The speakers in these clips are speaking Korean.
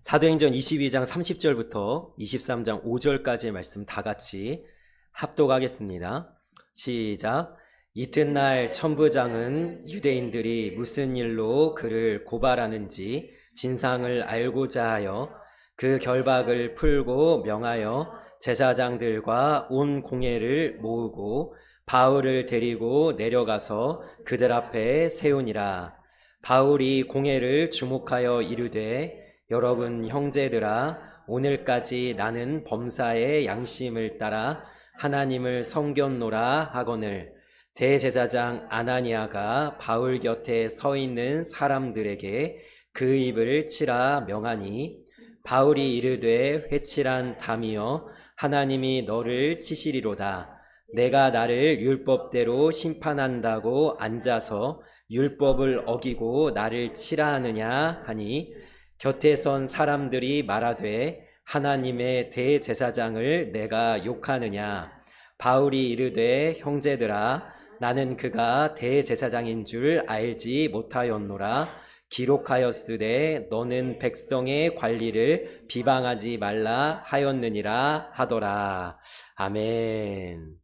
사도행전 22장 30절부터 23장 5절까지의 말씀 다 같이 합독하겠습니다. 시작. 이튿날 천부장은 유대인들이 무슨 일로 그를 고발하는지 진상을 알고자 하여 그 결박을 풀고 명하여 제사장들과 온 공회를 모으고 바울을 데리고 내려가서 그들 앞에 세우니라. 바울이 공회를 주목하여 이르되 여러분 형제들아, 오늘까지 나는 범사의 양심을 따라 하나님을 섬겼노라 하거늘 대제사장 아나니아가 바울 곁에 서 있는 사람들에게 그 입을 치라 명하니, 바울이 이르되 회칠한 담이여, 하나님이 너를 치시리로다. 내가 나를 율법대로 심판한다고 앉아서 율법을 어기고 나를 치라 하느냐 하니, 곁에 선 사람들이 말하되 하나님의 대제사장을 내가 욕하느냐. 바울이 이르되 형제들아, 나는 그가 대제사장인 줄 알지 못하였노라. 기록하였으되 너는 백성의 관리를 비방하지 말라 하였느니라 하더라. 아멘.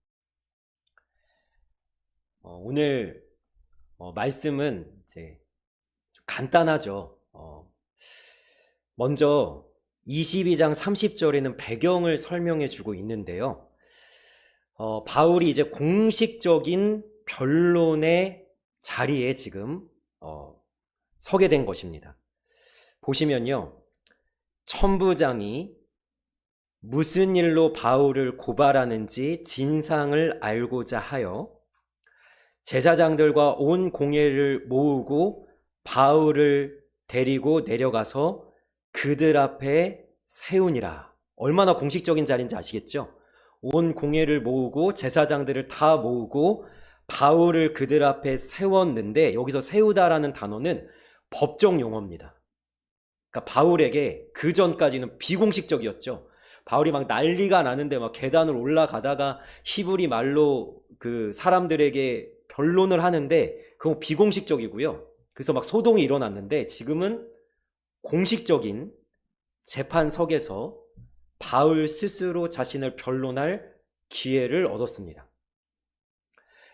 오늘 말씀은 이제 좀 간단하죠. 먼저 22장 30절에는 배경을 설명해 주고 있는데요. 바울이 이제 공식적인 변론의 자리에 지금 서게 된 것입니다. 보시면요, 천부장이 무슨 일로 바울을 고발하는지 진상을 알고자 하여 제사장들과 온 공회를 모으고 바울을 데리고 내려가서 그들 앞에 세우니라. 얼마나 공식적인 자리인지 아시겠죠? 온 공회를 모으고 제사장들을 다 모으고 바울을 그들 앞에 세웠는데, 여기서 세우다라는 단어는 법정 용어입니다. 그러니까 바울에게 그 전까지는 비공식적이었죠. 바울이 막 난리가 나는데 막 계단을 올라가다가 히브리 말로 그 사람들에게 변론을 하는데 그건 비공식적이고요. 그래서 막 소동이 일어났는데, 지금은 공식적인 재판석에서 바울 스스로 자신을 변론할 기회를 얻었습니다.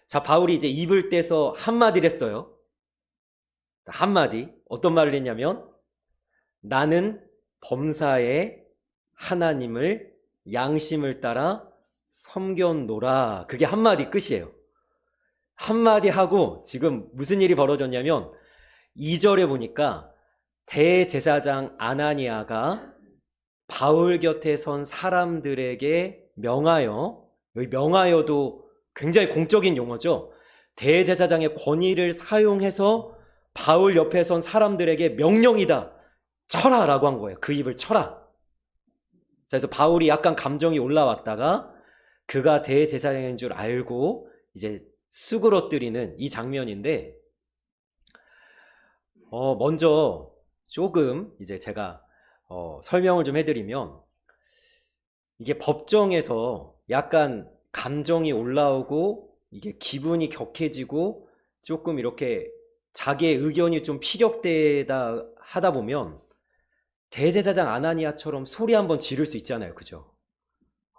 자, 바울이 이제 입을 떼서 한마디를 했어요. 한마디. 어떤 말을 했냐면, 나는 범사의 하나님을 양심을 따라 섬겼노라. 그게 한마디 끝이에요. 한마디 하고 지금 무슨 일이 벌어졌냐면, 2절에 보니까 대제사장 아나니아가 바울 곁에 선 사람들에게 명하여, 여기 명하여도 굉장히 공적인 용어죠. 대제사장의 권위를 사용해서 바울 옆에 선 사람들에게 명령이다, 쳐라 라고 한 거예요. 그 입을 쳐라. 그래서 바울이 약간 감정이 올라왔다가 그가 대제사장인 줄 알고 이제 수그러뜨리는 이 장면인데, 먼저 조금 이제 제가 설명을 좀 해드리면, 이게 법정에서 약간 감정이 올라오고 이게 기분이 격해지고 조금 이렇게 자기의 의견이 좀 피력되다 하다 보면 대제사장 아나니아처럼 소리 한번 지를 수 있잖아요. 그죠?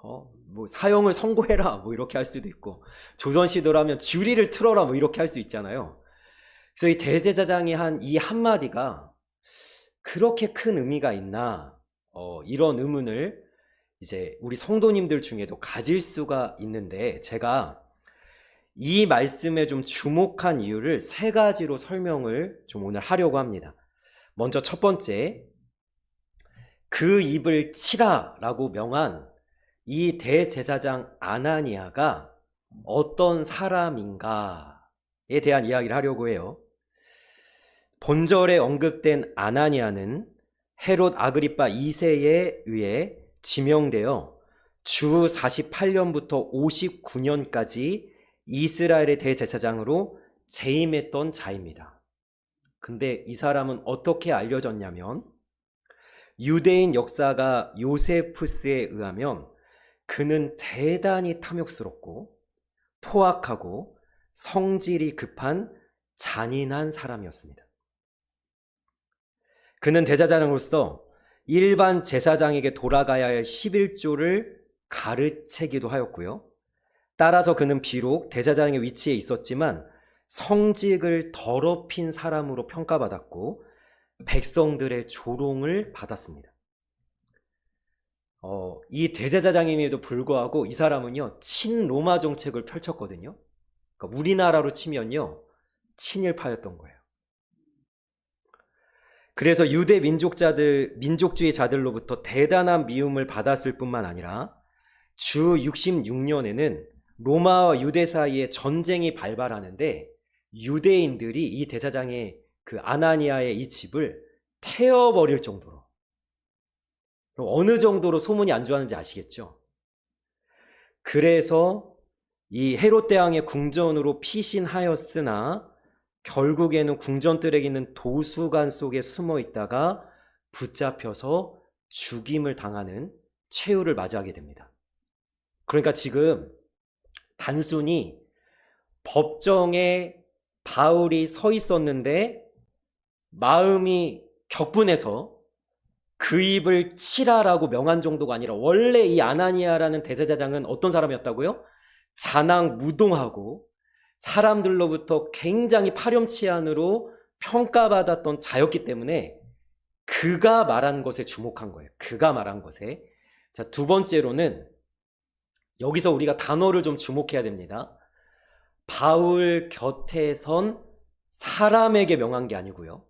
뭐 사형을 선고해라 뭐 이렇게 할 수도 있고, 조선시대라면 주리를 틀어라 뭐 이렇게 할 수 있잖아요. 그래서 이 대제사장이 한 이 한마디가 그렇게 큰 의미가 있나, 이런 의문을 이제 우리 성도님들 중에도 가질 수가 있는데, 제가 이 말씀에 좀 주목한 이유를 세 가지로 설명을 좀 오늘 하려고 합니다. 먼저 첫 번째, 그 입을 치라 라고 명한 이 대제사장 아나니아가 어떤 사람인가에 대한 이야기를 하려고 해요. 본절에 언급된 아나니아는 헤롯 아그리파 2세에 의해 지명되어 주 48년부터 59년까지 이스라엘의 대제사장으로 재임했던 자입니다. 근데 이 사람은 어떻게 알려졌냐면, 유대인 역사가 요세푸스에 의하면 그는 대단히 탐욕스럽고 포악하고 성질이 급한 잔인한 사람이었습니다. 그는 대제사장으로서 일반 제사장에게 돌아가야 할 11조를 가르치기도 하였고요. 따라서 그는 비록 대제사장의 위치에 있었지만 성직을 더럽힌 사람으로 평가받았고 백성들의 조롱을 받았습니다. 이 대제사장임에도 불구하고 이 사람은요, 친로마 정책을 펼쳤거든요. 그러니까 우리나라로 치면요, 친일파였던 거예요. 그래서 유대 민족주의자들로부터 대단한 미움을 받았을 뿐만 아니라 주 66년에는 로마와 유대 사이에 전쟁이 발발하는데 유대인들이 이 대제사장의 그 아나니아의 이 집을 태워버릴 정도로, 어느 정도로 소문이 안 좋았는지 아시겠죠? 그래서 이 헤롯 대왕의 궁전으로 피신하였으나 결국에는 궁전뜰에 있는 도수관 속에 숨어 있다가 붙잡혀서 죽임을 당하는 최후를 맞이하게 됩니다. 그러니까 지금 단순히 법정에 바울이 서 있었는데 마음이 격분해서 그 입을 치라라고 명한 정도가 아니라, 원래 이 아나니아라는 대제사장은 어떤 사람이었다고요? 자낭무동하고 사람들로부터 굉장히 파렴치한으로 평가받았던 자였기 때문에 그가 말한 것에 주목한 거예요. 그가 말한 것에. 자, 두 번째로는 여기서 우리가 단어를 좀 주목해야 됩니다. 바울 곁에 선 사람에게 명한 게 아니고요,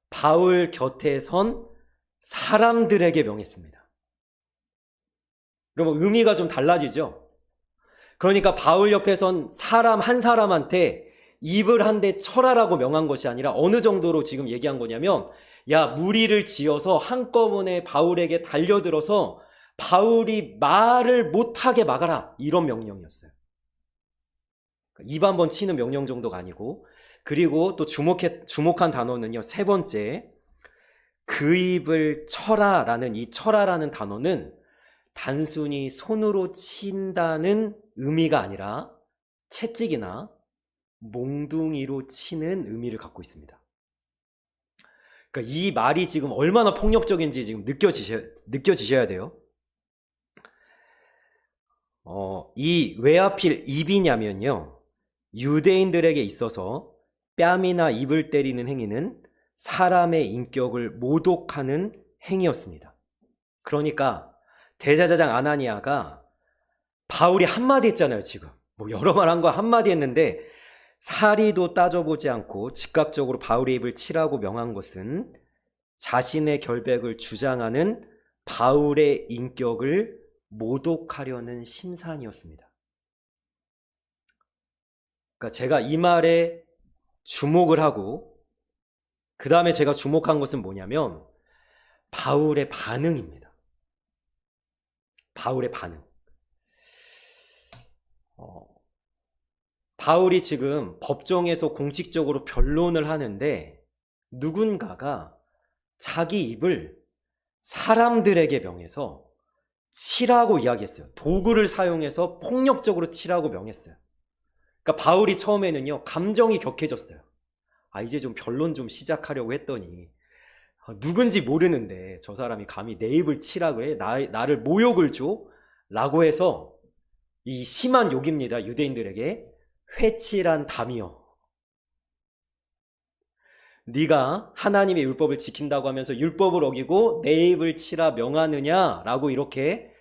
바울 곁에 선 사람들에게 명했습니다. 그러면 의미가 좀 달라지죠? 그러니까 바울 옆에 선 사람 한 사람한테 입을 한 대 쳐라라고 명한 것이 아니라 어느 정도로 지금 얘기한 거냐면, 야, 무리를 지어서 한꺼번에 바울에게 달려들어서 바울이 말을 못하게 막아라, 이런 명령이었어요. 입 한 번 치는 명령 정도가 아니고. 그리고 또 주목한 단어는요, 세 번째, 그 입을 쳐라라는 이 쳐라라는 단어는 단순히 손으로 친다는 의미가 아니라 채찍이나 몽둥이로 치는 의미를 갖고 있습니다. 그러니까 이 말이 지금 얼마나 폭력적인지 지금 느껴지셔야 돼요. 왜 하필 입이냐면요, 유대인들에게 있어서 뺨이나 입을 때리는 행위는 사람의 인격을 모독하는 행위였습니다. 그러니까 대제사장 아나니아가 바울이 한마디 했잖아요. 지금 뭐 여러 말 한 거 한마디 했는데 사리도 따져보지 않고 즉각적으로 바울의 입을 치라고 명한 것은 자신의 결백을 주장하는 바울의 인격을 모독하려는 심산이었습니다. 그러니까 제가 이 말에 주목을 하고 그 다음에 제가 주목한 것은 뭐냐면 바울의 반응입니다. 바울의 반응. 바울이 지금 법정에서 공식적으로 변론을 하는데 누군가가 자기 입을 사람들에게 명해서 치라고 이야기했어요. 도구를 사용해서 폭력적으로 치라고 명했어요. 그러니까 바울이 처음에는요, 감정이 격해졌어요. 이제 좀 변론 좀 시작하려고 했더니 누군지 모르는데 저 사람이 감히 내 입을 치라고 해? 나를 모욕을 줘? 라고 해서, 이 심한 욕입니다. 유대인들에게. 회칠한 담이여, 네가 하나님의 율법을 지킨다고 하면서 율법을 어기고 내 입을 치라 명하느냐? 라고 이렇게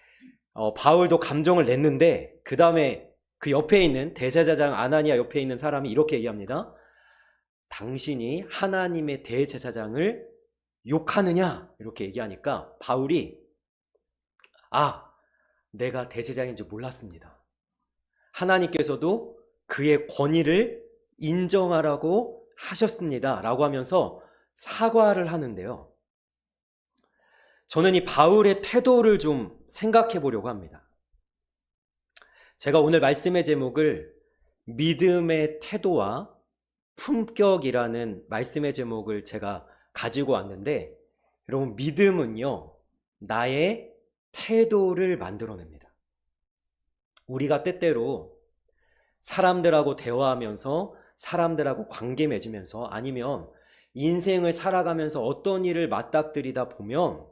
바울도 감정을 냈는데, 그 다음에 그 옆에 있는 대제사장 아나니아 옆에 있는 사람이 이렇게 얘기합니다. 당신이 하나님의 대제사장을 욕하느냐? 이렇게 얘기하니까 바울이 내가 대제사장인 줄 몰랐습니다. 하나님께서도 그의 권위를 인정하라고 하셨습니다. 라고 하면서 사과를 하는데요. 저는 이 바울의 태도를 좀 생각해 보려고 합니다. 제가 오늘 말씀의 제목을 믿음의 태도와 품격이라는 말씀의 제목을 제가 가지고 왔는데, 여러분, 믿음은요, 나의 태도를 만들어냅니다. 우리가 때때로 사람들하고 대화하면서, 사람들하고 관계 맺으면서, 아니면 인생을 살아가면서 어떤 일을 맞닥뜨리다 보면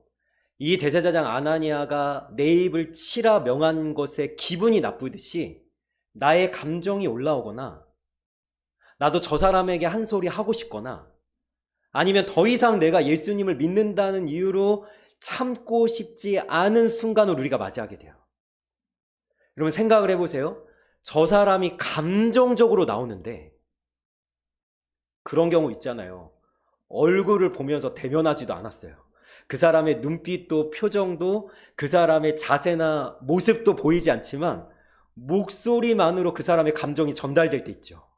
이 대제사장 아나니아가 내 입을 치라 명한 것에 기분이 나쁘듯이 나의 감정이 올라오거나 나도 저 사람에게 한 소리 하고 싶거나 아니면 더 이상 내가 예수님을 믿는다는 이유로 참고 싶지 않은 순간을 우리가 맞이하게 돼요. 여러분 생각을 해보세요. 저 사람이 감정적으로 나오는데 그런 경우 있잖아요. 얼굴을 보면서 대면하지도 않았어요. 그 사람의 눈빛도 표정도 그 사람의 자세나 모습도 보이지 않지만 목소리만으로 그 사람의 감정이 전달될 때 있죠.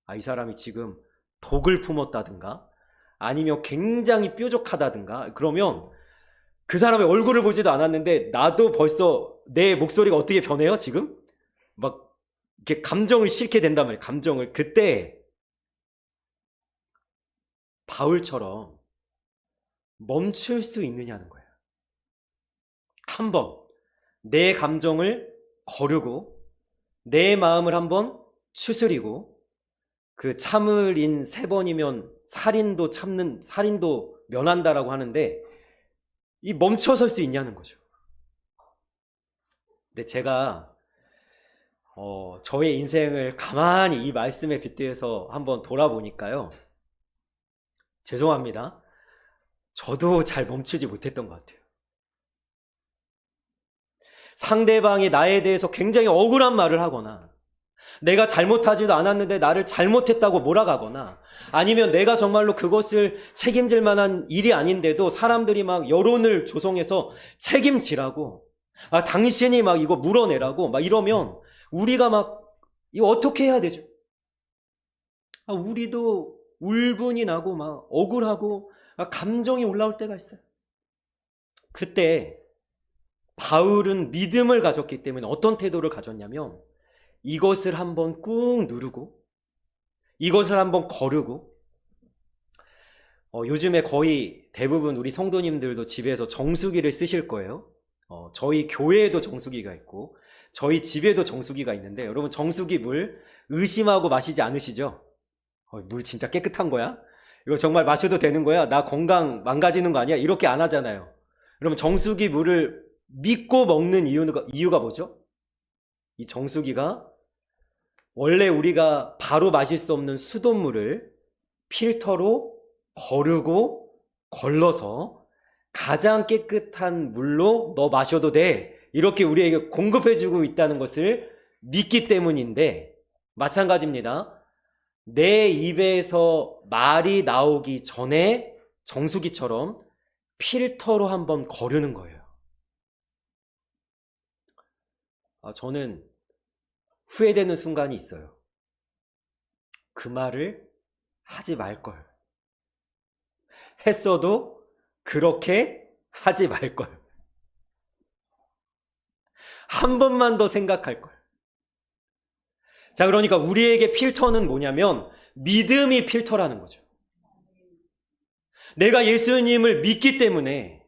아, 이 사람이 지금 독을 품었다든가 아니면 굉장히 뾰족하다든가 그러면 그 사람의 얼굴을 보지도 않았는데 나도 벌써 내 목소리가 어떻게 변해요 지금? 막 이렇게 감정을 싣게 된단 말이에요. 감정을. 그때 바울처럼 멈출 수 있느냐는 거예요. 한번 내 감정을 거르고 내 마음을 한번 추스리고 그 참을인 3번이면 살인도 면한다라고 하는데 이 멈춰설 수 있냐는 거죠. 근데 제가 저의 인생을 가만히 이 말씀에 빗대서 한번 돌아보니까요. 죄송합니다. 저도 잘 멈추지 못했던 것 같아요. 상대방이 나에 대해서 굉장히 억울한 말을 하거나 내가 잘못하지도 않았는데 나를 잘못했다고 몰아가거나 아니면 내가 정말로 그것을 책임질 만한 일이 아닌데도 사람들이 막 여론을 조성해서 책임지라고 당신이 막 이거 물어내라고 막 이러면 우리가 막 이거 어떻게 해야 되죠? 우리도 울분이 나고 막 억울하고 감정이 올라올 때가 있어요. 그때 바울은 믿음을 가졌기 때문에 어떤 태도를 가졌냐면 이것을 한번 꾹 누르고 이것을 한번 거르고 요즘에 거의 대부분 우리 성도님들도 집에서 정수기를 쓰실 거예요. 저희 교회에도 정수기가 있고 저희 집에도 정수기가 있는데 여러분 정수기 물 의심하고 마시지 않으시죠? 물 진짜 깨끗한 거야? 이거 정말 마셔도 되는 거야? 나 건강 망가지는 거 아니야? 이렇게 안 하잖아요. 여러분 정수기 물을 믿고 먹는 이유가 뭐죠? 이 정수기가 원래 우리가 바로 마실 수 없는 수돗물을 필터로 거르고 걸러서 가장 깨끗한 물로 너 마셔도 돼. 이렇게 우리에게 공급해주고 있다는 것을 믿기 때문인데 마찬가지입니다. 내 입에서 말이 나오기 전에 정수기처럼 필터로 한번 거르는 거예요. 저는 후회되는 순간이 있어요. 그 말을 하지 말걸. 했어도 그렇게 하지 말걸. 한 번만 더 생각할걸. 자, 그러니까 우리에게 필터는 뭐냐면 믿음이 필터라는 거죠. 내가 예수님을 믿기 때문에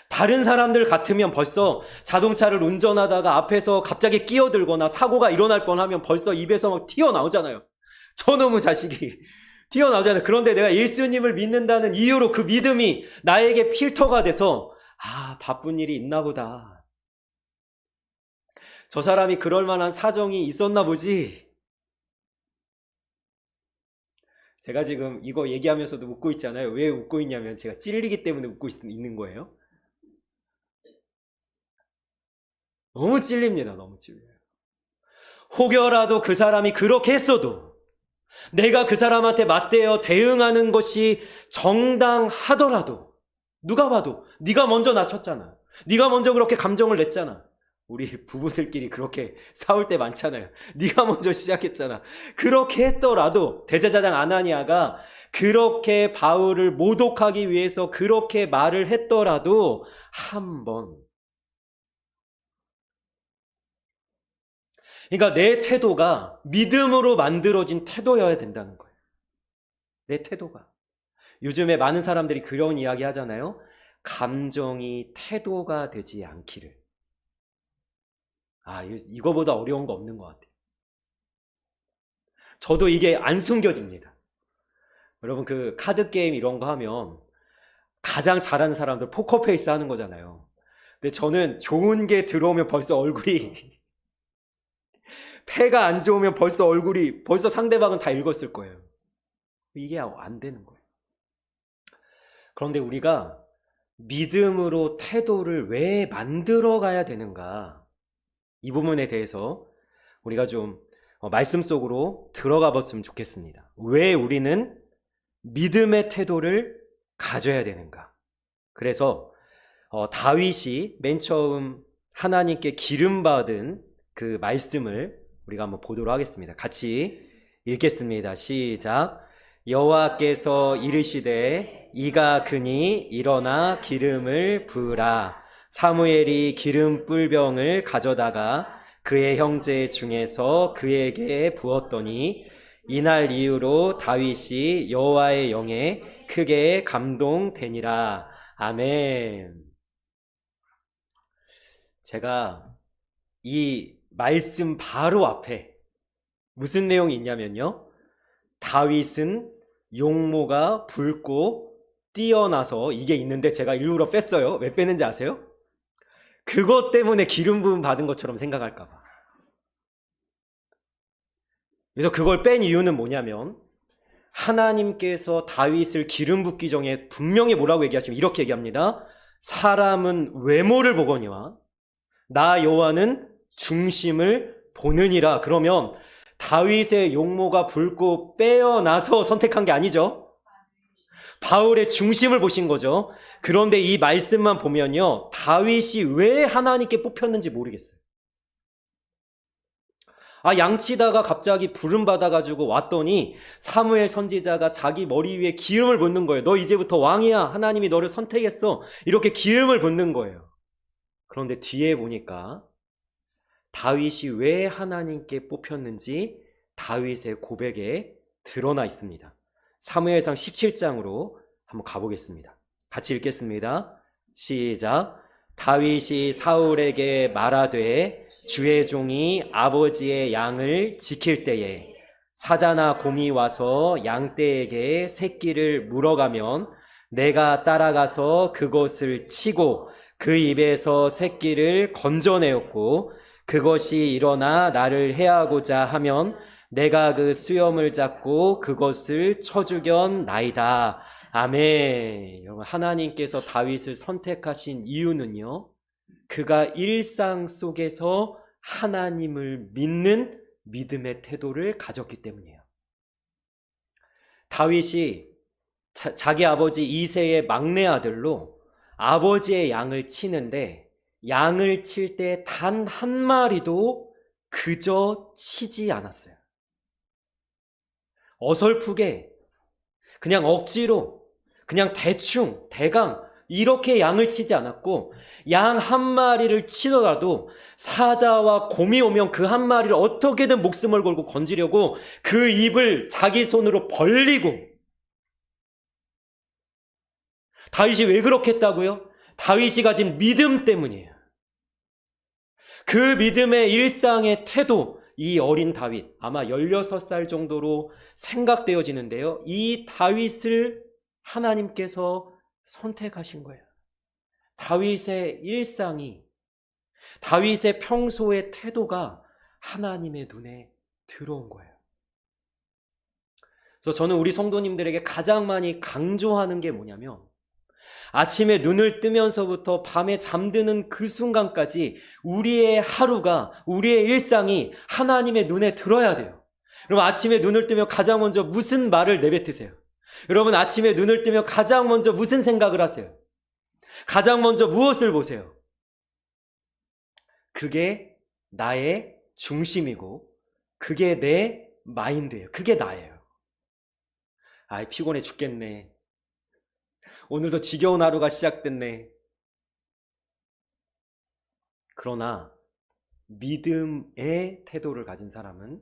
다른 사람들 같으면 벌써 자동차를 운전하다가 앞에서 갑자기 끼어들거나 사고가 일어날 뻔하면 벌써 입에서 막 튀어나오잖아요. 저놈의 자식이 튀어나오잖아요. 그런데 내가 예수님을 믿는다는 이유로 그 믿음이 나에게 필터가 돼서 바쁜 일이 있나 보다. 저 사람이 그럴 만한 사정이 있었나 보지. 제가 지금 이거 얘기하면서도 웃고 있잖아요. 왜 웃고 있냐면 제가 찔리기 때문에 웃고 있는 거예요. 너무 찔립니다. 너무 찔려요. 혹여라도 그 사람이 그렇게 했어도 내가 그 사람한테 맞대어 대응하는 것이 정당하더라도 누가 봐도 네가 먼저 낮췄잖아. 네가 먼저 그렇게 감정을 냈잖아. 우리 부부들끼리 그렇게 싸울 때 많잖아요. 네가 먼저 시작했잖아. 그렇게 했더라도 대제사장 아나니아가 그렇게 바울을 모독하기 위해서 그렇게 말을 했더라도 한번 그러니까 내 태도가 믿음으로 만들어진 태도여야 된다는 거예요. 내 태도가. 요즘에 많은 사람들이 그런 이야기 하잖아요. 감정이 태도가 되지 않기를. 이거보다 어려운 거 없는 것 같아요. 저도 이게 안 숨겨집니다. 여러분 그 카드 게임 이런 거 하면 가장 잘하는 사람들 포커페이스 하는 거잖아요. 근데 저는 좋은 게 들어오면 벌써 얼굴이 패가 안 좋으면 벌써 상대방은 다 읽었을 거예요. 이게 안 되는 거예요. 그런데 우리가 믿음으로 태도를 왜 만들어 가야 되는가? 이 부분에 대해서 우리가 좀 말씀 속으로 들어가 봤으면 좋겠습니다. 왜 우리는 믿음의 태도를 가져야 되는가? 그래서 다윗이 맨 처음 하나님께 기름받은 그 말씀을 우리가 한번 보도록 하겠습니다. 같이 읽겠습니다. 시작. 여호와께서 이르시되 이가 그니 일어나 기름을 부으라. 사무엘이 기름 뿔병을 가져다가 그의 형제 중에서 그에게 부었더니 이날 이후로 다윗이 여호와의 영에 크게 감동되니라. 아멘. 제가 이 말씀 바로 앞에 무슨 내용이 있냐면요. 다윗은 용모가 붉고 뛰어나서 이게 있는데 제가 일부러 뺐어요. 왜 뺐는지 아세요? 그것 때문에 기름 부음 받은 것처럼 생각할까 봐. 그래서 그걸 뺀 이유는 뭐냐면 하나님께서 다윗을 기름 붓기 전에 분명히 뭐라고 얘기하시면 이렇게 얘기합니다. 사람은 외모를 보거니와 나 여호와는 중심을 보느니라. 그러면 다윗의 용모가 붉고 빼어나서 선택한 게 아니죠. 바울의 중심을 보신 거죠. 그런데 이 말씀만 보면요, 다윗이 왜 하나님께 뽑혔는지 모르겠어요. 양치다가 갑자기 부름 받아가지고 왔더니 사무엘 선지자가 자기 머리 위에 기름을 붓는 거예요. 너 이제부터 왕이야. 하나님이 너를 선택했어. 이렇게 기름을 붓는 거예요. 그런데 뒤에 보니까 다윗이 왜 하나님께 뽑혔는지 다윗의 고백에 드러나 있습니다. 사무엘상 17장으로 한번 가보겠습니다. 같이 읽겠습니다. 시작. 다윗이 사울에게 말하되 주의 종이 아버지의 양을 지킬 때에 사자나 곰이 와서 양떼에게 새끼를 물어가면 내가 따라가서 그것을 치고 그 입에서 새끼를 건져내었고 그것이 일어나 나를 해하고자 하면 내가 그 수염을 잡고 그것을 쳐 죽였나이다. 아멘. 여러분, 하나님께서 다윗을 선택하신 이유는요, 그가 일상 속에서 하나님을 믿는 믿음의 태도를 가졌기 때문이에요. 다윗이 자기 아버지 이새의 막내 아들로 아버지의 양을 치는데 양을 칠 때 단 한 마리도 그저 치지 않았어요. 어설프게 그냥 억지로 그냥 대충 대강 이렇게 양을 치지 않았고 양 한 마리를 치더라도 사자와 곰이 오면 그 한 마리를 어떻게든 목숨을 걸고 건지려고 그 입을 자기 손으로 벌리고. 다윗이 왜 그렇게 했다고요? 다윗이 가진 믿음 때문이에요. 그 믿음의 일상의 태도, 이 어린 다윗, 아마 16살 정도로 생각되어지는데요. 이 다윗을 하나님께서 선택하신 거예요. 다윗의 일상이, 다윗의 평소의 태도가 하나님의 눈에 들어온 거예요. 그래서 저는 우리 성도님들에게 가장 많이 강조하는 게 뭐냐면 아침에 눈을 뜨면서부터 밤에 잠드는 그 순간까지 우리의 하루가, 우리의 일상이 하나님의 눈에 들어야 돼요. 여러분, 아침에 눈을 뜨면 가장 먼저 무슨 말을 내뱉으세요? 여러분, 아침에 눈을 뜨면 가장 먼저 무슨 생각을 하세요? 가장 먼저 무엇을 보세요? 그게 나의 중심이고 그게 내 마인드예요. 그게 나예요. 피곤해 죽겠네. 오늘도 지겨운 하루가 시작됐네. 그러나 믿음의 태도를 가진 사람은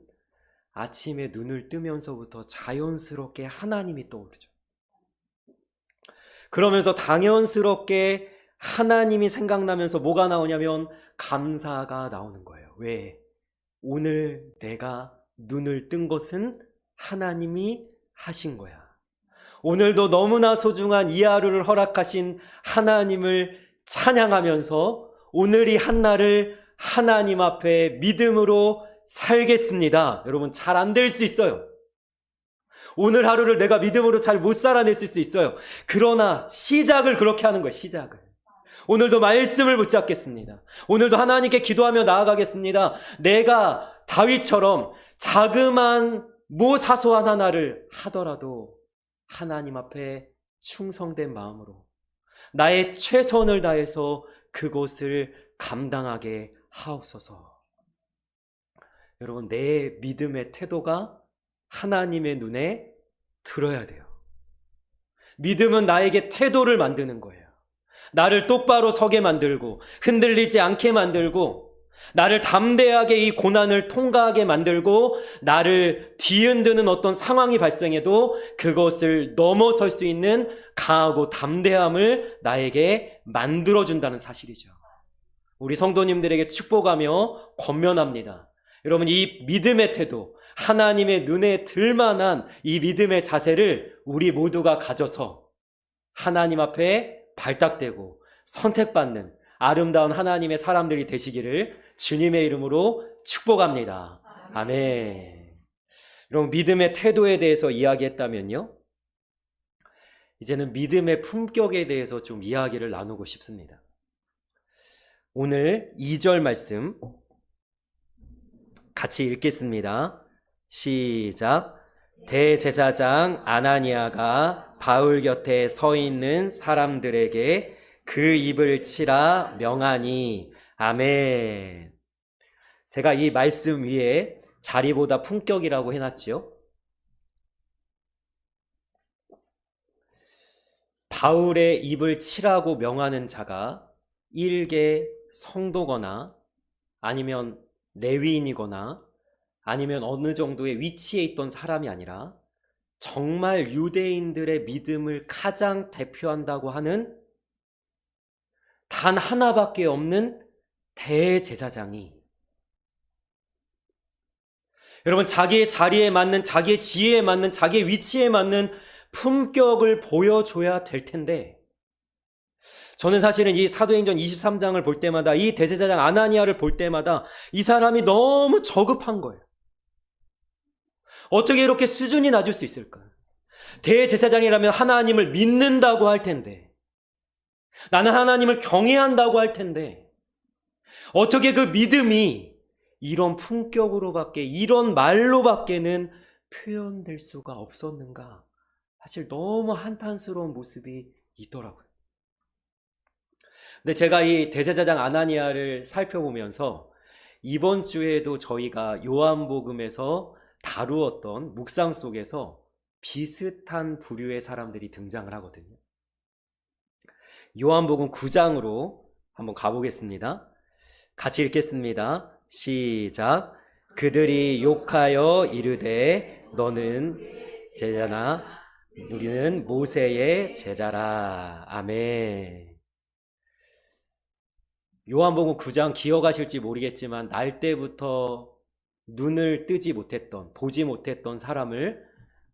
아침에 눈을 뜨면서부터 자연스럽게 하나님이 떠오르죠. 그러면서 당연스럽게 하나님이 생각나면서 뭐가 나오냐면 감사가 나오는 거예요. 왜? 오늘 내가 눈을 뜬 것은 하나님이 하신 거야. 오늘도 너무나 소중한 이 하루를 허락하신 하나님을 찬양하면서 오늘 이 한날을 하나님 앞에 믿음으로 살겠습니다. 여러분, 잘 안 될 수 있어요. 오늘 하루를 내가 믿음으로 잘 못 살아냈을 수 있어요. 그러나 시작을 그렇게 하는 거예요. 시작을. 오늘도 말씀을 붙잡겠습니다. 오늘도 하나님께 기도하며 나아가겠습니다. 내가 다윗처럼 자그만 사소한 하나를 하더라도 하나님 앞에 충성된 마음으로 나의 최선을 다해서 그곳을 감당하게 하옵소서. 여러분, 내 믿음의 태도가 하나님의 눈에 들어야 돼요. 믿음은 나에게 태도를 만드는 거예요. 나를 똑바로 서게 만들고 흔들리지 않게 만들고 나를 담대하게 이 고난을 통과하게 만들고 나를 뒤흔드는 어떤 상황이 발생해도 그것을 넘어설 수 있는 강하고 담대함을 나에게 만들어준다는 사실이죠. 우리 성도님들에게 축복하며 권면합니다. 여러분, 이 믿음의 태도, 하나님의 눈에 들만한 이 믿음의 자세를 우리 모두가 가져서 하나님 앞에 발탁되고 선택받는 아름다운 하나님의 사람들이 되시기를 주님의 이름으로 축복합니다. 아멘. 여러분, 믿음의 태도에 대해서 이야기했다면요, 이제는 믿음의 품격에 대해서 좀 이야기를 나누고 싶습니다. 오늘 2절 말씀 같이 읽겠습니다. 시작. 대제사장 아나니아가 바울 곁에 서 있는 사람들에게 그 입을 치라 명하니. 아멘. 제가 이 말씀 위에 자리보다 품격이라고 해놨지요. 바울의 입을 치라고 명하는 자가 일개 성도거나 아니면 레위인이거나 아니면 어느 정도의 위치에 있던 사람이 아니라 정말 유대인들의 믿음을 가장 대표한다고 하는 단 하나밖에 없는 대제사장이, 여러분, 자기의 자리에 맞는, 자기의 지혜에 맞는, 자기의 위치에 맞는 품격을 보여줘야 될 텐데, 저는 사실은 이 사도행전 23장을 볼 때마다, 이 대제사장 아나니아를 볼 때마다 이 사람이 너무 저급한 거예요. 어떻게 이렇게 수준이 낮을 수 있을까? 대제사장이라면 하나님을 믿는다고 할 텐데, 나는 하나님을 경외한다고 할 텐데, 어떻게 그 믿음이 이런 품격으로밖에, 이런 말로밖에는 표현될 수가 없었는가? 사실 너무 한탄스러운 모습이 있더라고요. 근데 제가 이 대제사장 아나니아를 살펴보면서 이번 주에도 저희가 요한복음에서 다루었던 묵상 속에서 비슷한 부류의 사람들이 등장을 하거든요. 요한복음 9장으로 한번 가보겠습니다. 같이 읽겠습니다. 시작. 그들이 욕하여 이르되 너는 제자나 우리는 모세의 제자라. 아멘. 요한복음 9장 기억하실지 모르겠지만 날 때부터 눈을 뜨지 못했던, 보지 못했던 사람을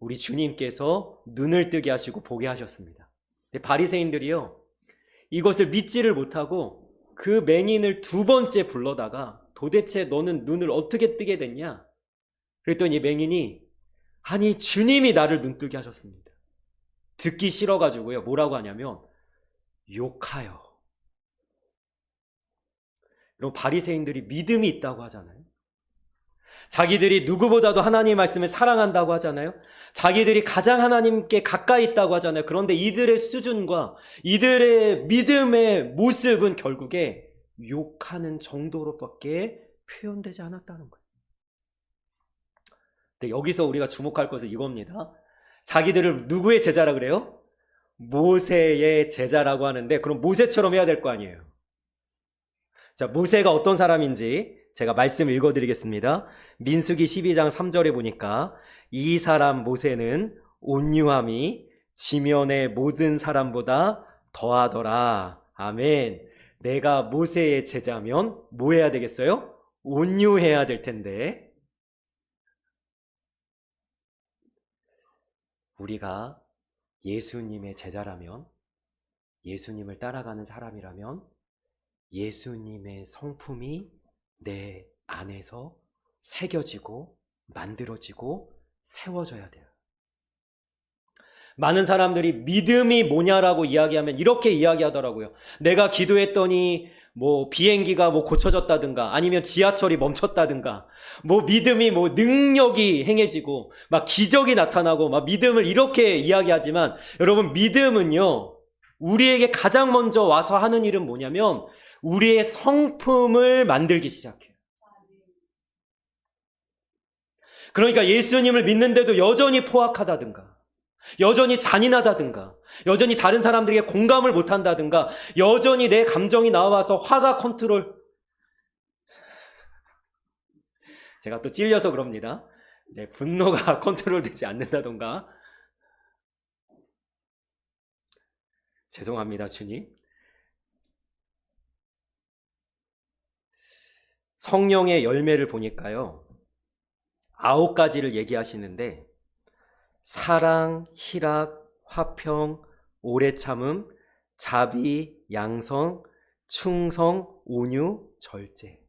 우리 주님께서 눈을 뜨게 하시고 보게 하셨습니다. 근데 바리새인들이요, 이것을 믿지를 못하고 그 맹인을 두 번째 불러다가 도대체 너는 눈을 어떻게 뜨게 됐냐? 그랬더니 이 맹인이 아니 주님이 나를 눈뜨게 하셨습니다. 듣기 싫어가지고요, 뭐라고 하냐면 욕하여. 이런 바리새인들이 믿음이 있다고 하잖아요. 자기들이 누구보다도 하나님의 말씀을 사랑한다고 하잖아요. 자기들이 가장 하나님께 가까이 있다고 하잖아요. 그런데 이들의 수준과 이들의 믿음의 모습은 결국에 욕하는 정도로밖에 표현되지 않았다는 거예요. 근데 여기서 우리가 주목할 것은 이겁니다. 자기들을 누구의 제자라 그래요? 모세의 제자라고 하는데, 그럼 모세처럼 해야 될 거 아니에요. 자, 모세가 어떤 사람인지 제가 말씀 읽어드리겠습니다. 민수기 12장 3절에 보니까 이 사람 모세는 온유함이 지면의 모든 사람보다 더하더라. 아멘. 내가 모세의 제자면 뭐 해야 되겠어요? 온유해야 될 텐데, 우리가 예수님의 제자라면, 예수님을 따라가는 사람이라면 예수님의 성품이 내 안에서 새겨지고 만들어지고 세워져야 돼요. 많은 사람들이 믿음이 뭐냐라고 이야기하면 이렇게 이야기하더라고요. 내가 기도했더니 뭐 비행기가 뭐 고쳐졌다든가 아니면 지하철이 멈췄다든가 뭐 믿음이 뭐 능력이 행해지고 막 기적이 나타나고 막 믿음을 이렇게 이야기하지만 여러분, 믿음은요, 우리에게 가장 먼저 와서 하는 일은 뭐냐면 우리의 성품을 만들기 시작해요. 그러니까 예수님을 믿는데도 여전히 포악하다든가 여전히 잔인하다든가 여전히 다른 사람들에게 공감을 못한다든가 여전히 내 감정이 나와서 화가 컨트롤, 제가 또 찔려서 그럽니다. 내 분노가 컨트롤되지 않는다던가, 죄송합니다 주님. 성령의 열매를 보니까요 9가지를 얘기하시는데 사랑, 희락, 화평, 오래 참음, 자비, 양성, 충성, 온유, 절제.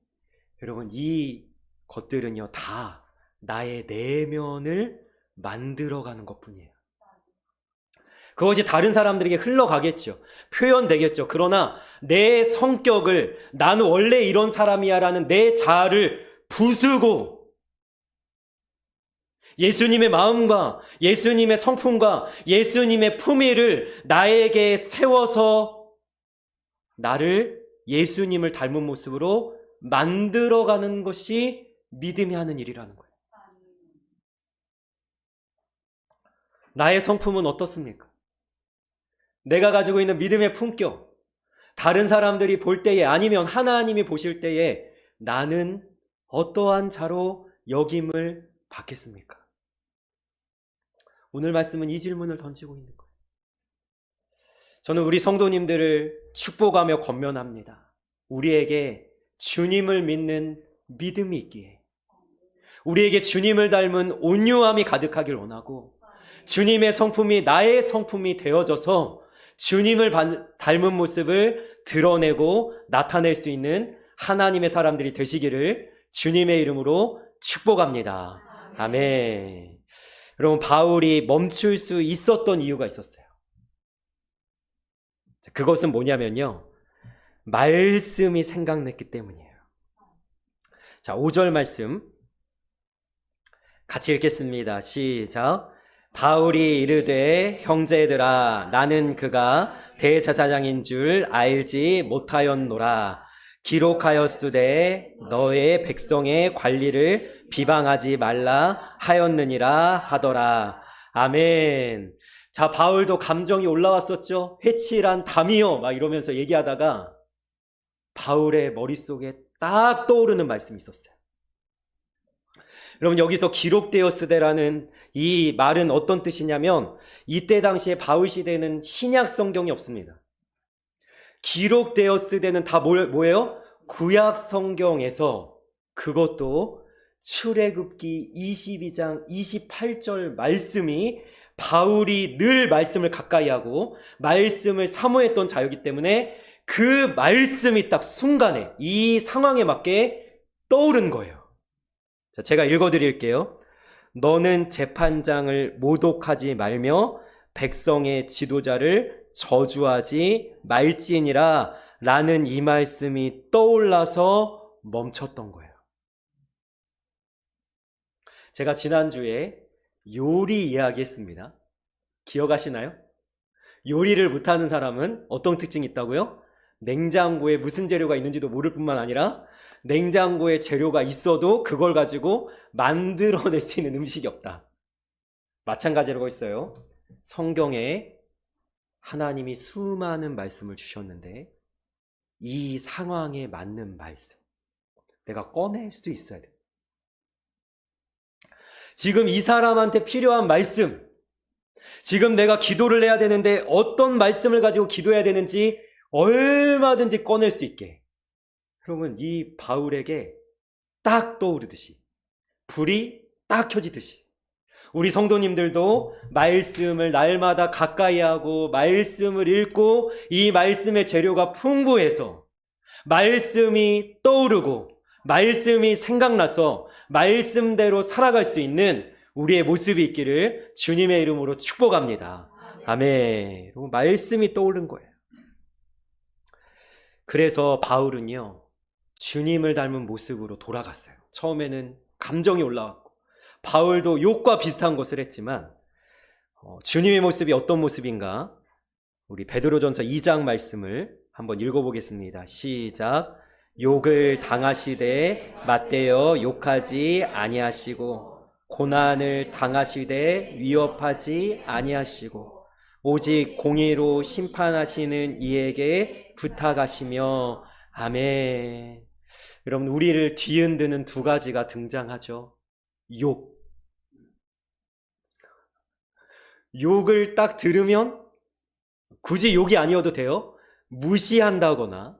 여러분, 이 것들은요 다 나의 내면을 만들어가는 것뿐이에요. 그것이 다른 사람들에게 흘러가겠죠. 표현되겠죠. 그러나 내 성격을 나는 원래 이런 사람이야 라는 내 자아를 부수고 예수님의 마음과 예수님의 성품과 예수님의 품위를 나에게 세워서 나를 예수님을 닮은 모습으로 만들어가는 것이 믿음이 하는 일이라는 거예요. 나의 성품은 어떻습니까? 내가 가지고 있는 믿음의 품격, 다른 사람들이 볼 때에 아니면 하나님이 보실 때에 나는 어떠한 자로 여김을 받겠습니까? 오늘 말씀은 이 질문을 던지고 있는 거예요. 저는 우리 성도님들을 축복하며 권면합니다. 우리에게 주님을 믿는 믿음이 있기에, 우리에게 주님을 닮은 온유함이 가득하길 원하고, 주님의 성품이 나의 성품이 되어져서 주님을 닮은 모습을 드러내고 나타낼 수 있는 하나님의 사람들이 되시기를 주님의 이름으로 축복합니다. 아멘. 여러분, 바울이 멈출 수 있었던 이유가 있었어요. 그것은 뭐냐면요, 말씀이 생각났기 때문이에요. 자, 5절 말씀 같이 읽겠습니다. 시작. 바울이 이르되 형제들아, 나는 그가 대제사장인 줄 알지 못하였노라. 기록하였으되 너의 백성의 관리를 비방하지 말라 하였느니라 하더라. 아멘. 자, 바울도 감정이 올라왔었죠. 회칠한 담이요 막 이러면서 얘기하다가 바울의 머릿속에 딱 떠오르는 말씀이 있었어요. 여러분, 여기서 기록되었으되라는 이 말은 어떤 뜻이냐면 이때 당시에 바울 시대에는 신약 성경이 없습니다. 기록되었으되는 다 뭐예요? 구약 성경에서, 그것도 출애굽기 22장 28절 말씀이 바울이 늘 말씀을 가까이 하고 말씀을 사모했던 자였기 때문에 그 말씀이 딱 순간에 이 상황에 맞게 떠오른 거예요. 자, 제가 읽어드릴게요. 너는 재판장을 모독하지 말며 백성의 지도자를 저주하지 말지니라 라는 이 말씀이 떠올라서 멈췄던 거예요. 제가 지난주에 요리 이야기했습니다. 기억하시나요? 요리를 못하는 사람은 어떤 특징이 있다고요? 냉장고에 무슨 재료가 있는지도 모를 뿐만 아니라 냉장고에 재료가 있어도 그걸 가지고 만들어낼 수 있는 음식이 없다. 마찬가지라고 했어요. 성경에 하나님이 수많은 말씀을 주셨는데 이 상황에 맞는 말씀 내가 꺼낼 수 있어야 돼. 지금 이 사람한테 필요한 말씀, 지금 내가 기도를 해야 되는데 어떤 말씀을 가지고 기도해야 되는지 얼마든지 꺼낼 수 있게. 그러면 이 바울에게 딱 떠오르듯이, 불이 딱 켜지듯이, 우리 성도님들도 말씀을 날마다 가까이 하고 말씀을 읽고 이 말씀의 재료가 풍부해서 말씀이 떠오르고 말씀이 생각나서 말씀대로 살아갈 수 있는 우리의 모습이 있기를 주님의 이름으로 축복합니다. 아멘. 말씀이 떠오른 거예요. 그래서 바울은요, 주님을 닮은 모습으로 돌아갔어요. 처음에는 감정이 올라왔고 바울도 욕과 비슷한 것을 했지만 주님의 모습이 어떤 모습인가? 우리 베드로전서 2장 말씀을 한번 읽어보겠습니다. 시작. 욕을 당하시되 맞대어 욕하지 아니하시고 고난을 당하시되 위협하지 아니하시고 오직 공의로 심판하시는 이에게 부탁하시며. 아멘. 여러분, 우리를 뒤흔드는 두 가지가 등장하죠. 욕을 딱 들으면 굳이 욕이 아니어도 돼요. 무시한다거나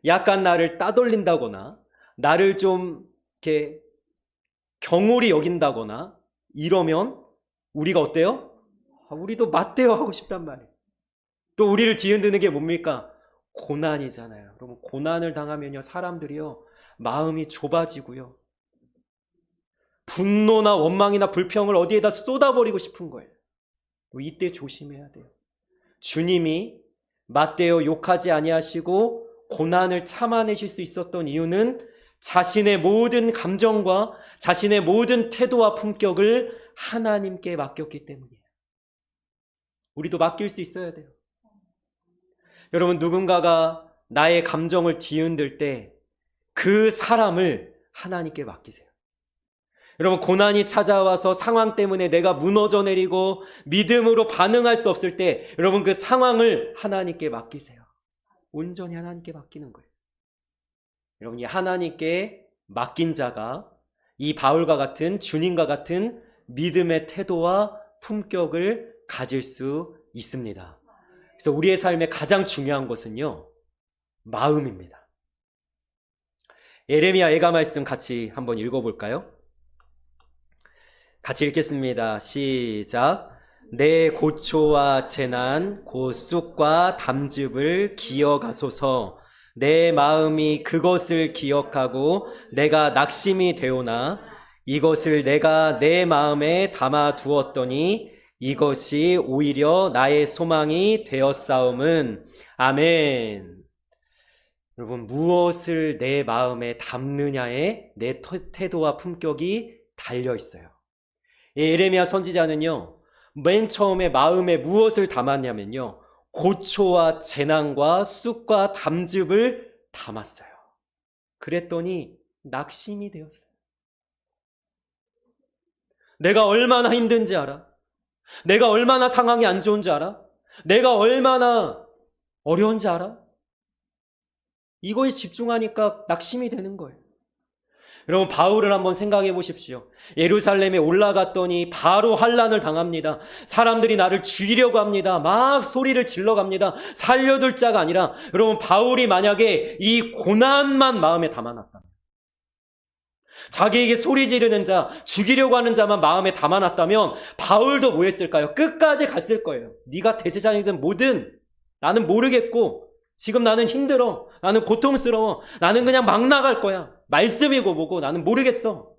약간 나를 따돌린다거나 나를 좀 이렇게 경홀히 여긴다거나 이러면 우리가 어때요? 우리도 맞대어 하고 싶단 말이에요. 또 우리를 뒤흔드는 게 뭡니까? 고난이잖아요. 여러분, 고난을 당하면요, 사람들이요, 마음이 좁아지고요, 분노나 원망이나 불평을 어디에다 쏟아버리고 싶은 거예요. 이때 조심해야 돼요. 주님이 맞대어 욕하지 아니하시고 고난을 참아내실 수 있었던 이유는 자신의 모든 감정과 자신의 모든 태도와 품격을 하나님께 맡겼기 때문이에요. 우리도 맡길 수 있어야 돼요. 여러분, 누군가가 나의 감정을 뒤흔들 때 그 사람을 하나님께 맡기세요. 여러분, 고난이 찾아와서 상황 때문에 내가 무너져 내리고 믿음으로 반응할 수 없을 때 여러분, 그 상황을 하나님께 맡기세요. 온전히 하나님께 맡기는 거예요. 여러분, 이 하나님께 맡긴 자가 이 바울과 같은, 주님과 같은 믿음의 태도와 품격을 가질 수 있습니다. 그래서 우리의 삶에 가장 중요한 것은요, 마음입니다. 예레미야 애가 말씀 같이 한번 읽어볼까요? 같이 읽겠습니다. 시작. 내 고초와 재난, 곧 쑥과 담즙을 기억하소서. 내 마음이 그것을 기억하고 내가 낙심이 되오나 이것을 내가 내 마음에 담아 두었더니 이것이 오히려 나의 소망이 되었사옴은. 아멘. 여러분, 무엇을 내 마음에 담느냐에 내 태도와 품격이 달려 있어요. 예레미야 선지자는요, 맨 처음에 마음에 무엇을 담았냐면요, 고초와 재난과 쑥과 담즙을 담았어요. 그랬더니 낙심이 되었어요. 내가 얼마나 힘든지 알아? 내가 얼마나 상황이 안 좋은지 알아? 내가 얼마나 어려운지 알아? 이거에 집중하니까 낙심이 되는 거예요. 여러분, 바울을 한번 생각해 보십시오. 예루살렘에 올라갔더니 바로 환난을 당합니다. 사람들이 나를 죽이려고 합니다. 막 소리를 질러갑니다. 살려둘 자가 아니라, 여러분, 바울이 만약에 이 고난만 마음에 담아놨다면, 자기에게 소리 지르는 자, 죽이려고 하는 자만 마음에 담아놨다면 바울도 뭐 했을까요? 끝까지 갔을 거예요. 네가 대제사장이든 뭐든 나는 모르겠고 지금 나는 힘들어, 나는 고통스러워, 나는 그냥 막 나갈 거야, 말씀이고 뭐고 나는 모르겠어.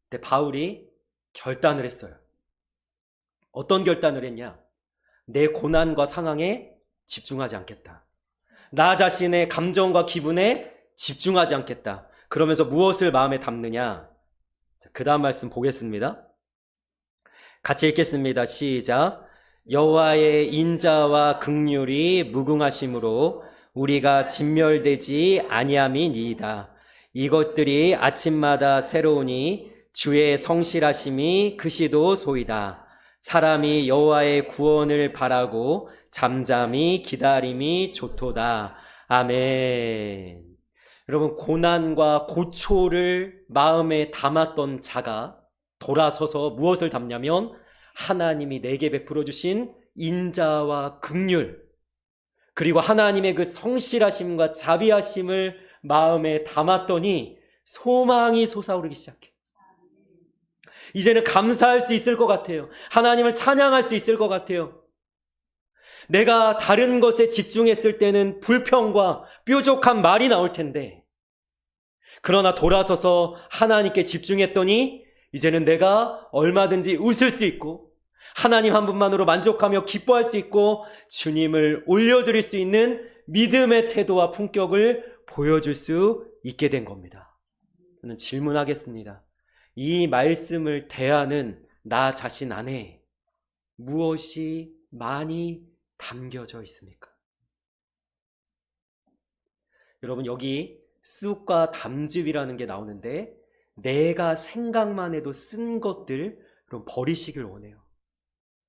근데 바울이 결단을 했어요. 어떤 결단을 했냐? 내 고난과 상황에 집중하지 않겠다. 나 자신의 감정과 기분에 집중하지 않겠다. 그러면서 무엇을 마음에 담느냐? 그 다음 말씀 보겠습니다. 같이 읽겠습니다. 시작. 여호와의 인자와 긍휼이 무궁하심으로 우리가 진멸되지 아니함이니이다. 이것들이 아침마다 새로우니 주의 성실하심이 그시도소이다. 사람이 여호와의 구원을 바라고 잠잠히 기다림이 좋도다. 아멘. 여러분, 고난과 고초를 마음에 담았던 자가 돌아서서 무엇을 담냐면 하나님이 내게 베풀어 주신 인자와 긍휼, 그리고 하나님의 그 성실하심과 자비하심을 마음에 담았더니 소망이 솟아오르기 시작해. 이제는 감사할 수 있을 것 같아요. 하나님을 찬양할 수 있을 것 같아요. 내가 다른 것에 집중했을 때는 불평과 뾰족한 말이 나올 텐데, 그러나 돌아서서 하나님께 집중했더니 이제는 내가 얼마든지 웃을 수 있고 하나님 한 분만으로 만족하며 기뻐할 수 있고 주님을 올려드릴 수 있는 믿음의 태도와 품격을 보여줄 수 있게 된 겁니다. 저는 질문하겠습니다. 이 말씀을 대하는 나 자신 안에 무엇이 많이 담겨져 있습니까? 여러분, 여기 쑥과 담즙이라는 게 나오는데 내가 생각만 해도 쓴 것들 그럼 버리시길 원해요.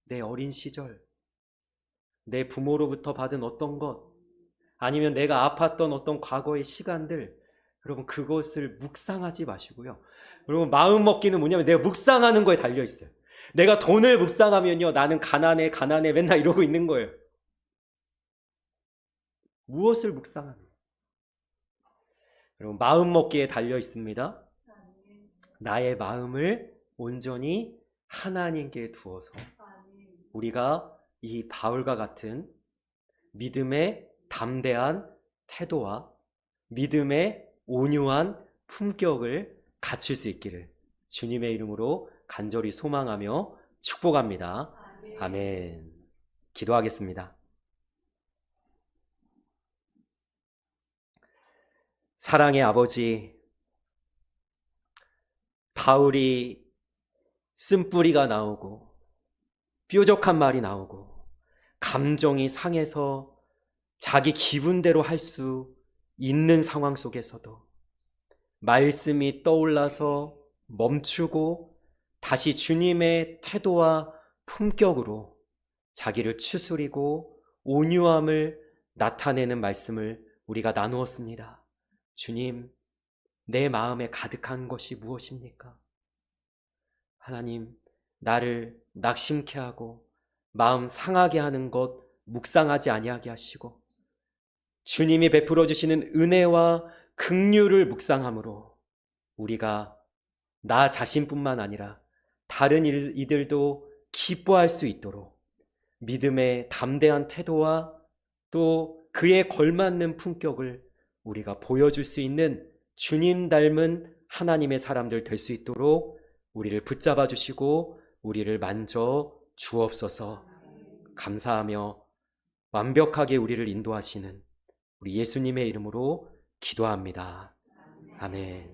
내 어린 시절, 내 부모로부터 받은 어떤 것, 아니면 내가 아팠던 어떤 과거의 시간들, 여러분 그것을 묵상하지 마시고요. 여러분 마음 먹기는 뭐냐면 내가 묵상하는 거에 달려 있어요. 내가 돈을 묵상하면요, 나는 가난해 맨날 이러고 있는 거예요. 무엇을 묵상하는? 여러분 마음 먹기에 달려 있습니다. 나의 마음을 온전히 하나님께 두어서 우리가 이 바울과 같은 믿음의 담대한 태도와 믿음의 온유한 품격을 갖출 수 있기를 주님의 이름으로 간절히 소망하며 축복합니다. 아멘. 기도하겠습니다. 사랑의 아버지, 바울이 쓴뿌리가 나오고 뾰족한 말이 나오고 감정이 상해서 자기 기분대로 할 수 있는 상황 속에서도 말씀이 떠올라서 멈추고 다시 주님의 태도와 품격으로 자기를 추스리고 온유함을 나타내는 말씀을 우리가 나누었습니다. 주님, 내 마음에 가득한 것이 무엇입니까? 하나님, 나를 낙심케 하고 마음 상하게 하는 것 묵상하지 아니하게 하시고 주님이 베풀어 주시는 은혜와 긍휼을 묵상함으로 우리가 나 자신뿐만 아니라 다른 이들도 기뻐할 수 있도록 믿음의 담대한 태도와 또 그에 걸맞는 품격을 우리가 보여줄 수 있는 주님 닮은 하나님의 사람들 될 수 있도록 우리를 붙잡아 주시고 우리를 만져 주옵소서. 감사하며 완벽하게 우리를 인도하시는 우리 예수님의 이름으로 기도합니다. 아멘.